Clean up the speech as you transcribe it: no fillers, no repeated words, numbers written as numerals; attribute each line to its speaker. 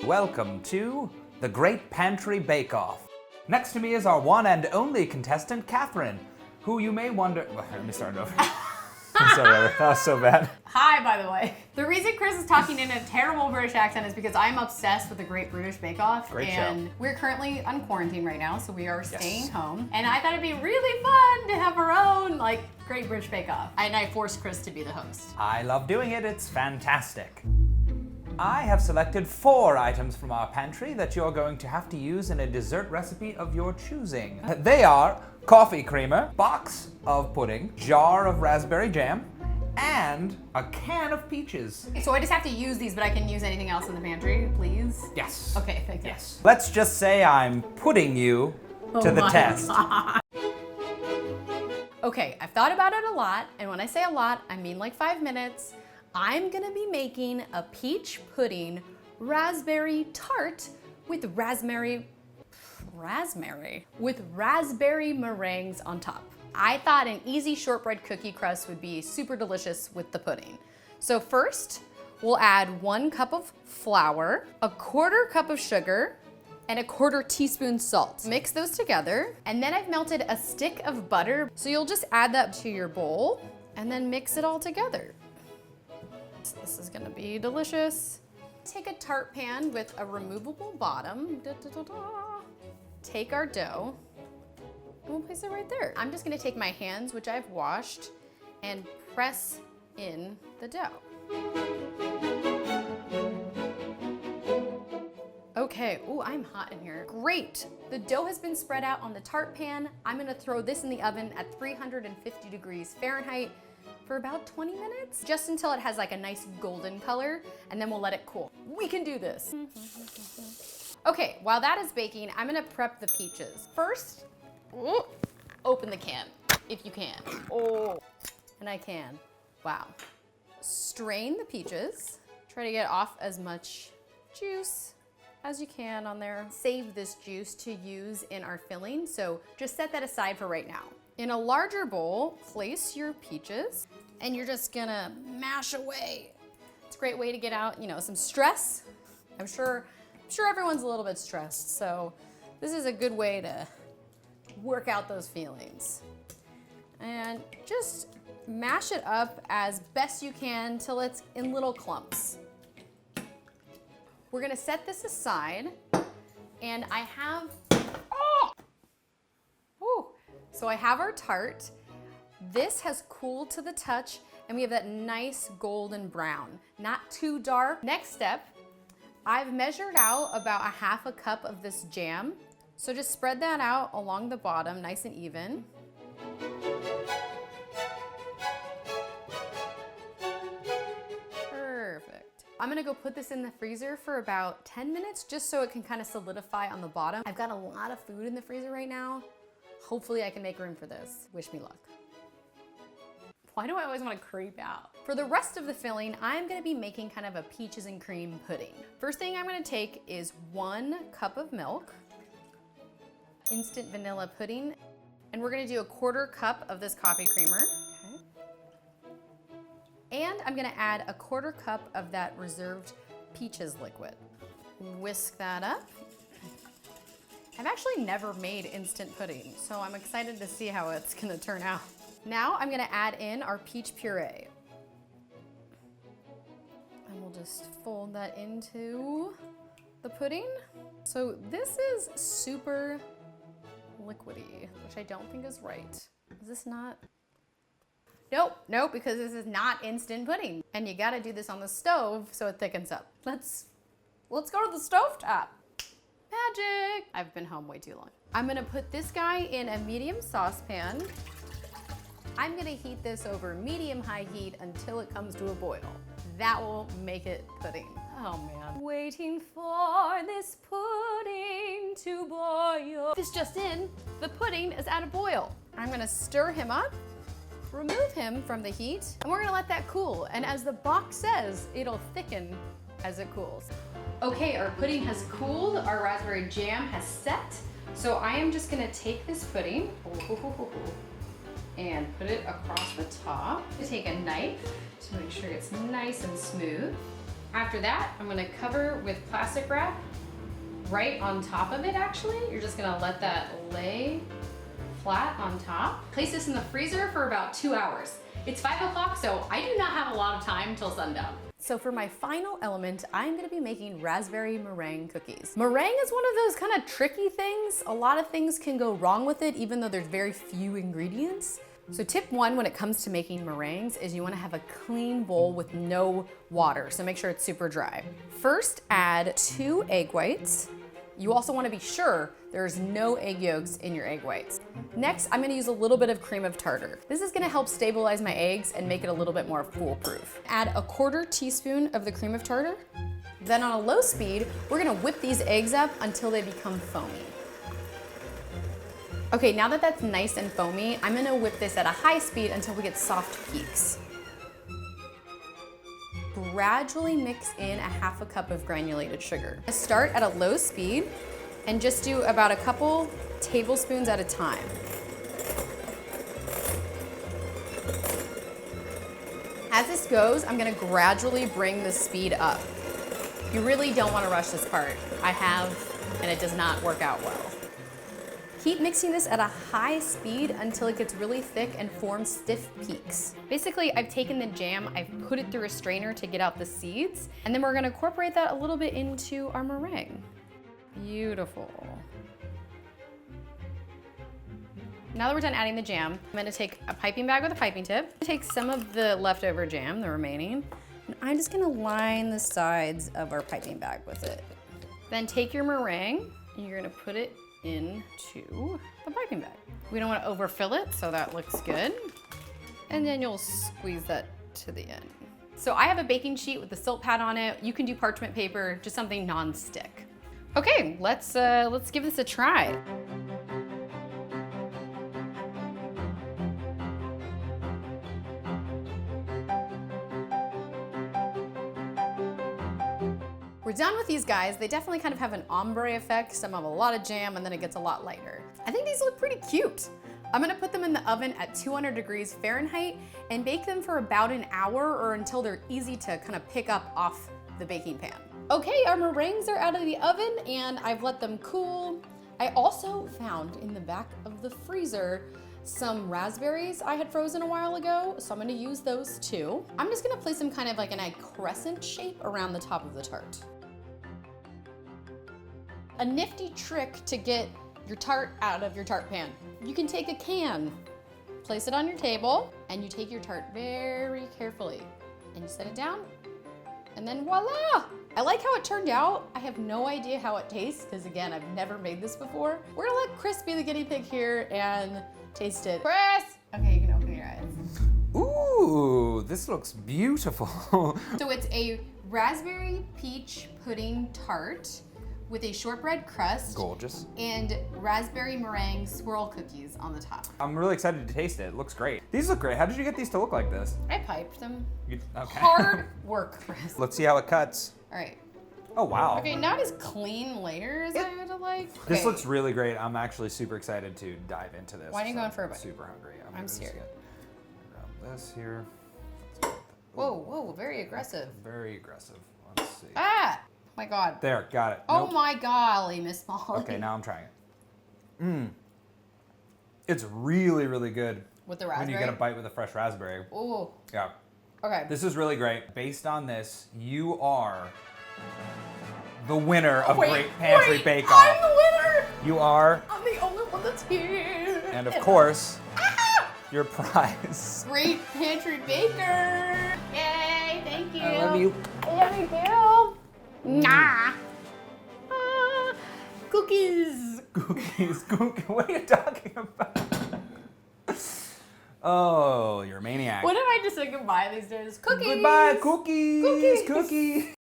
Speaker 1: Welcome to the Great Pantry Bake-Off. Next to me is our one and only contestant, Catherine, who you may wonder... Well, let me start over. I'm sorry, that was so bad.
Speaker 2: Hi, by the way. The reason Chris is talking in a terrible British accent is because I'm obsessed with the Great British Bake Off.
Speaker 1: Great
Speaker 2: and
Speaker 1: show.
Speaker 2: We're currently on quarantine right now, so we are staying home. And I thought it'd be really fun to have our own, Great British Bake Off. And I forced Chris to be the host.
Speaker 1: I love doing it, it's fantastic. I have selected 4 items from our pantry that you're going to have to use in a dessert recipe of your choosing. They are coffee creamer, box of pudding, jar of raspberry jam, and a can of peaches.
Speaker 2: So I just have to use these, but I can use anything else in the pantry, please?
Speaker 1: Yes.
Speaker 2: Okay, thank you.
Speaker 1: Yes. Let's just say I'm putting you to the test.
Speaker 2: God. Okay, I've thought about it a lot, and when I say a lot, I mean like 5 minutes. I'm gonna be making a peach pudding raspberry tart with raspberry meringues on top. I thought an easy shortbread cookie crust would be super delicious with the pudding. So first, we'll add 1 cup of flour, a 1/4 cup of sugar, and a 1/4 teaspoon salt. Mix those together, and then I've melted a stick of butter. So you'll just add that to your bowl and then mix it all together. This is gonna be delicious. Take a tart pan with a removable bottom. Take our dough, and we'll place it right there. I'm just gonna take my hands, which I've washed, and press in the dough. Okay, ooh, I'm hot in here. Great, the dough has been spread out on the tart pan. I'm gonna throw this in the oven at 350 degrees Fahrenheit for about 20 minutes, just until it has a nice golden color, and then we'll let it cool. We can do this. Okay, while that is baking, I'm gonna prep the peaches. First, open the can, if you can. Oh, and I can, wow. Strain the peaches. Try to get off as much juice as you can on there. Save this juice to use in our filling, so just set that aside for right now. In a larger bowl, place your peaches, and you're just gonna mash away. It's a great way to get out, some stress. I'm sure everyone's a little bit stressed, so this is a good way to work out those feelings. And just mash it up as best you can till it's in little clumps. We're gonna set this aside, and I have, so I have our tart. This has cooled to the touch, and we have that nice golden brown, not too dark. Next step, I've measured out about a 1/2 cup of this jam. So just spread that out along the bottom, nice and even. Perfect. I'm gonna go put this in the freezer for about 10 minutes, just so it can kind of solidify on the bottom. I've got a lot of food in the freezer right now. Hopefully I can make room for this. Wish me luck. Why do I always want to creep out? For the rest of the filling, I'm gonna be making kind of a peaches and cream pudding. First thing I'm gonna take is 1 cup of milk, instant vanilla pudding, and we're gonna do a 1/4 cup of this coffee creamer. Okay. And I'm gonna add a 1/4 cup of that reserved peaches liquid. Whisk that up. I've actually never made instant pudding, so I'm excited to see how it's gonna turn out. Now I'm gonna add in our peach puree. And we'll just fold that into the pudding. So this is super liquidy, which I don't think is right. Is this not? Nope, because this is not instant pudding. And you gotta do this on the stove so it thickens up. Let's go to the stovetop. Magic! I've been home way too long. I'm gonna put this guy in a medium saucepan. I'm gonna heat this over medium-high heat until it comes to a boil. That will make it pudding. Oh man. Waiting for this pudding to boil. This just in, the pudding is at a boil. I'm gonna stir him up, remove him from the heat, and we're gonna let that cool. And as the box says, it'll thicken as it cools. Okay, our pudding has cooled, our raspberry jam has set. So I am just gonna take this pudding and put it across the top. Take a knife to make sure it's nice and smooth. After that, I'm gonna cover with plastic wrap right on top of it actually. You're just gonna let that lay flat on top. Place this in the freezer for about 2 hours. It's 5 o'clock, so I do not have a lot of time till sundown. So for my final element, I'm gonna be making raspberry meringue cookies. Meringue is one of those kind of tricky things. A lot of things can go wrong with it, even though there's very few ingredients. So tip 1 when it comes to making meringues is you wanna have a clean bowl with no water, so make sure it's super dry. First, add 2 egg whites. You also wanna be sure there's no egg yolks in your egg whites. Next, I'm gonna use a little bit of cream of tartar. This is gonna help stabilize my eggs and make it a little bit more foolproof. Add a 1/4 teaspoon of the cream of tartar. Then on a low speed, we're gonna whip these eggs up until they become foamy. Okay, now that that's nice and foamy, I'm gonna whip this at a high speed until we get soft peaks. Gradually mix in a 1/2 cup of granulated sugar. Start at a low speed and just do about a couple tablespoons at a time. As this goes, I'm gonna gradually bring the speed up. You really don't wanna rush this part. I have, and it does not work out well. Keep mixing this at a high speed until it gets really thick and forms stiff peaks. Basically, I've taken the jam, I've put it through a strainer to get out the seeds, and then we're gonna incorporate that a little bit into our meringue. Beautiful. Now that we're done adding the jam, I'm gonna take a piping bag with a piping tip, take some of the leftover jam, the remaining, and I'm just gonna line the sides of our piping bag with it. Then take your meringue, and you're gonna put it into the piping bag. We don't want to overfill it, so that looks good. And then you'll squeeze that to the end. So I have a baking sheet with a silk pad on it. You can do parchment paper, just something non-stick. Okay, let's give this a try. We're done with these guys. They definitely kind of have an ombre effect. Some have a lot of jam and then it gets a lot lighter. I think these look pretty cute. I'm gonna put them in the oven at 200 degrees Fahrenheit and bake them for about an hour or until they're easy to kind of pick up off the baking pan. Okay, our meringues are out of the oven and I've let them cool. I also found in the back of the freezer some raspberries I had frozen a while ago, so I'm gonna use those too. I'm just gonna place them kind of like in a crescent shape around the top of the tart. A nifty trick to get your tart out of your tart pan. You can take a can, place it on your table, and you take your tart very carefully, and you set it down, and then voila! I like how it turned out. I have no idea how it tastes, because again, I've never made this before. We're gonna let Chris be the guinea pig here and taste it. Chris! Okay, you can open your eyes.
Speaker 1: Ooh, this looks beautiful.
Speaker 2: So it's a raspberry peach pudding tart with a shortbread crust.
Speaker 1: Gorgeous.
Speaker 2: And raspberry meringue swirl cookies on the top.
Speaker 1: I'm really excited to taste it. It looks great. These look great. How did you get these to look like this?
Speaker 2: I piped them.
Speaker 1: Okay.
Speaker 2: Hard work, Chris.
Speaker 1: Let's see how it cuts.
Speaker 2: All right.
Speaker 1: Oh, wow.
Speaker 2: Okay, not as clean later as I would have liked.
Speaker 1: This
Speaker 2: Okay.
Speaker 1: looks really great. I'm actually super excited to dive into this.
Speaker 2: Why are you going for a bite?
Speaker 1: Super hungry.
Speaker 2: I'm
Speaker 1: just
Speaker 2: scared.
Speaker 1: gonna grab this here.
Speaker 2: Whoa, very aggressive.
Speaker 1: Very aggressive. Let's see.
Speaker 2: Ah! Oh my God.
Speaker 1: There, got it.
Speaker 2: Oh
Speaker 1: Nope.
Speaker 2: my golly, Miss Molly.
Speaker 1: Okay, now I'm trying it. It's really, really good.
Speaker 2: With the
Speaker 1: When
Speaker 2: raspberry?
Speaker 1: you get a bite with a fresh raspberry.
Speaker 2: Ooh.
Speaker 1: Yeah.
Speaker 2: Okay.
Speaker 1: This is really great. Based on this, you are the winner of Great Pantry Bake Off.
Speaker 2: I'm the winner!
Speaker 1: You are.
Speaker 2: I'm the only one that's here.
Speaker 1: And of course, your prize.
Speaker 2: Great Pantry Baker! Yay, thank you.
Speaker 1: I love you.
Speaker 2: I love you too. Nah. Cookies.
Speaker 1: Cookies. What are you talking about? Oh, you're a maniac.
Speaker 2: What did I just say goodbye these days? Cookies.
Speaker 1: Goodbye, cookies.
Speaker 2: Cookies.
Speaker 1: Cookies.